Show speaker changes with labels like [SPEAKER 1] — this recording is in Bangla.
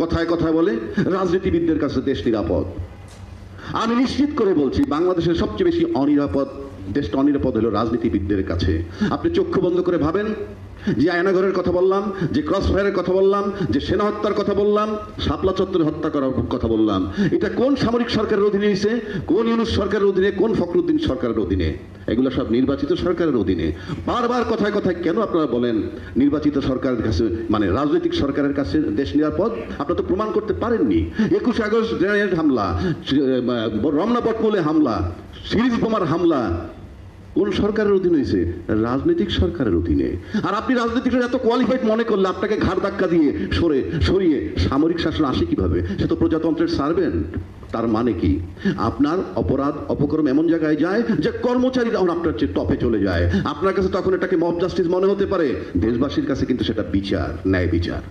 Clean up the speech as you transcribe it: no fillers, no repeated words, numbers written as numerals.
[SPEAKER 1] কথায় কথায় বলে রাজনীতিবিদদের কাছে দেশ নিরাপদ। আমি নিশ্চিত করে বলছি বাংলাদেশের সবচেয়ে বেশি অনিরাপদ, দেশটা অনিরাপদ হলো রাজনীতিবিদদের কাছে। আপনি চক্ষু বন্ধ করে ভাবেন, যে আয়নাঘরের কথা বললাম, যে ক্রস ফায়ারের কথা বললাম, যে সেনা হত্যার কথা বললাম, শাপলা চত্বরে হত্যা করার কথা বললাম, এটা কোন সামরিক সরকারের অধীনে নিছে? কোন ইউনূস সরকারের অধীনে? কোন ফখরুদ্দিন সরকারের অধীনে? এগুলো সব নির্বাচিত সরকারের অধীনে। বারবার কথায় কথায় কেন আপনারা বলেন নির্বাচিত সরকারের কাছে, মানে রাজনৈতিক সরকারের কাছে দেশ নিরাপদ? আপনারা তো প্রমাণ করতে পারেননি। 21 আগস্ট গ্রেনেড হামলা, রমনা বটমূলে হামলা, সিরিজ বোমার হামলা কোন সরকারের অধীনে হয়েছে? রাজনৈতিক সরকারের অধীনে। আর আপনি রাজনীতিটা এত কোয়ালিফাইড মনে করলে আপনাকে ঘাড় ধাক্কা দিয়ে সরিয়ে সামরিক শাসন আসে কিভাবে? সে তো প্রজাতন্ত্রের সার্ভেন্ট। তার মানে কি? আপনার অপরাধ অপকর্ম এমন জায়গায় যায় যে কর্মচারী তখন আপনার চেয়ে টপে চলে যায়। আপনার কাছে তখন এটাকে মব জাস্টিস মনে হতে পারে, দেশবাসীর কাছে কিন্তু সেটা বিচার, ন্যায় বিচার।